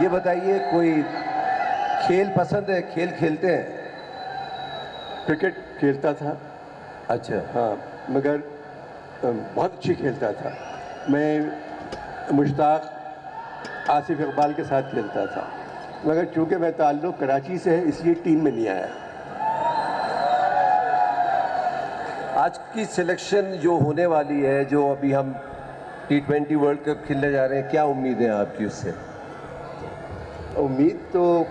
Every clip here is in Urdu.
یہ بتائیے کوئی کھیل پسند ہے؟ کھیل کھیلتے ہیں؟ کرکٹ کھیلتا تھا. اچھا. ہاں مگر بہت اچھی کھیلتا تھا. میں مشتاق آصف اقبال کے ساتھ کھیلتا تھا، مگر چونکہ میں تعلق کراچی سے ہے اس لیے ٹیم میں نہیں آیا. آج کی سلیکشن جو ہونے والی ہے، جو ابھی ہم T20 ورلڈ کپ کھیلنے جا رہے ہیں، کیا امید ہے آپ کی اس سے؟ امید تو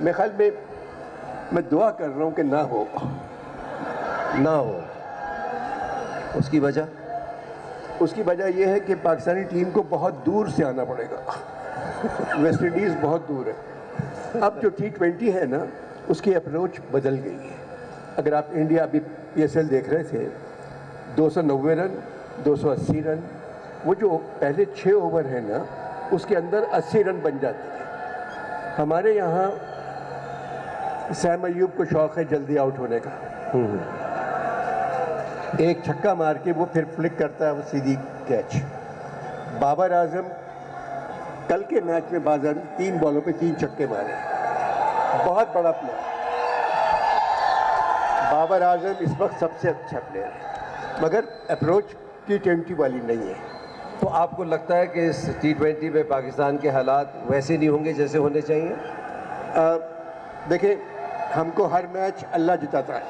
میرے خیال میں دعا کر رہا ہوں کہ نہ ہو. اس کی وجہ؟ اس کی وجہ یہ ہے کہ پاکستانی ٹیم کو بہت دور سے آنا پڑے گا. ویسٹ انڈیز بہت دور ہے. اب جو T20 ہے نا اس کی اپروچ بدل گئی ہے. اگر آپ انڈیا ابھی PSL دیکھ رہے تھے، 290 رن 280 رن، وہ جو پہلے 6 اوور ہیں نا اس کے اندر 80 رن بن جاتے ہیں. ہمارے یہاں سیم ایوب کو شوق ہے جلدی آؤٹ ہونے کا. ایک چھکا مار کے وہ پھر فلک کرتا ہے وہ سیدھی کیچ. بابر اعظم کل کے میچ میں 3 بالوں پہ 3 چھکے مارے. بہت بڑا پلیئر. بابر اعظم اس وقت سب سے اچھا پلیئر ہے، مگر اپروچ T20 والی نہیں ہے. تو آپ کو لگتا ہے کہ اس T20 میں پاکستان کے حالات ویسے نہیں ہوں گے جیسے ہونے چاہیے؟ دیکھیں ہم کو ہر میچ اللہ جتاتا ہے،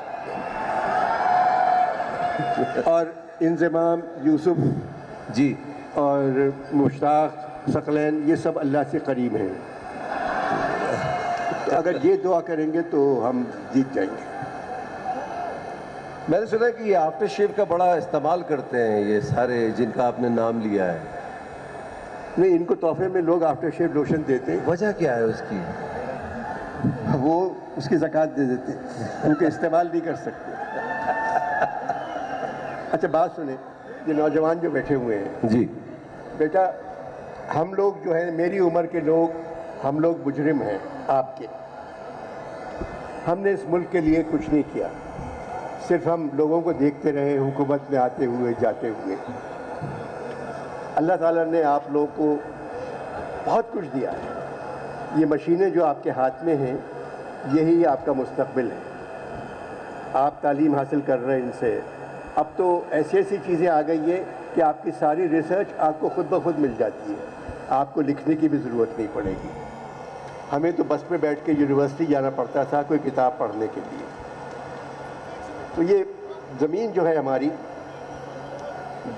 اور انضمام یوسف جی اور مشتاق ثقلین یہ سب اللہ سے قریب ہیں. تو اگر یہ دعا کریں گے تو ہم جیت جائیں گے. میں نے سنا کہ یہ آفٹر شیو کا بڑا استعمال کرتے ہیں یہ سارے جن کا آپ نے نام لیا ہے. نہیں، ان کو تحفے میں لوگ آفٹر شیو لوشن دیتے ہیں. وجہ کیا ہے اس کی؟ وہ اس کی زکوٰۃ دے دیتے ہیں، ان کو استعمال نہیں کر سکتے. اچھا بات سنیں، یہ نوجوان جو بیٹھے ہوئے ہیں، جی بیٹا ہم لوگ جو ہے میری عمر کے لوگ، ہم لوگ مجرم ہیں آپ کے. ہم نے اس ملک کے لیے کچھ نہیں کیا، صرف ہم لوگوں کو دیکھتے رہے حکومت میں آتے ہوئے جاتے ہوئے. اللہ تعالیٰ نے آپ لوگوں کو بہت کچھ دیا ہے. یہ مشینیں جو آپ کے ہاتھ میں ہیں یہی آپ کا مستقبل ہے. آپ تعلیم حاصل کر رہے ہیں ان سے. اب تو ایسی ایسی چیزیں آ گئی ہیں کہ آپ کی ساری ریسرچ آپ کو خود بخود مل جاتی ہے. آپ کو لکھنے کی بھی ضرورت نہیں پڑے گی. ہمیں تو بس میں بیٹھ کے یونیورسٹی جانا پڑتا تھا کوئی کتاب پڑھنے کے لیے. تو یہ زمین جو ہے ہماری،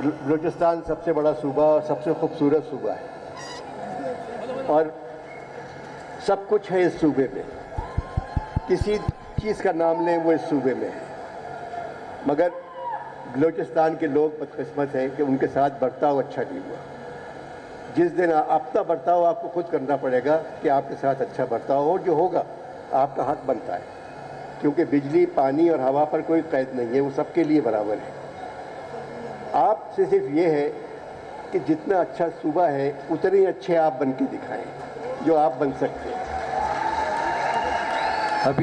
بلوچستان سب سے بڑا صوبہ اور سب سے خوبصورت صوبہ ہے، اور سب کچھ ہے اس صوبے میں. کسی چیز کا نام لیں وہ اس صوبے میں ہے، مگر بلوچستان کے لوگ بدقسمت ہیں کہ ان کے ساتھ برتاؤ اچھا نہیں ہوا. جس دن اپنا برتاؤ آپ کو خود کرنا پڑے گا کہ آپ کے ساتھ اچھا برتاؤ ہو. جو ہوگا آپ کا حق بنتا ہے، کیونکہ بجلی، پانی اور ہوا پر کوئی قید نہیں ہے، وہ سب کے لیے برابر ہے. آپ سے صرف یہ ہے کہ جتنا اچھا صوبہ ہے اتنے ہی اچھے آپ بن کے دکھائیں جو آپ بن سکتے ہیں.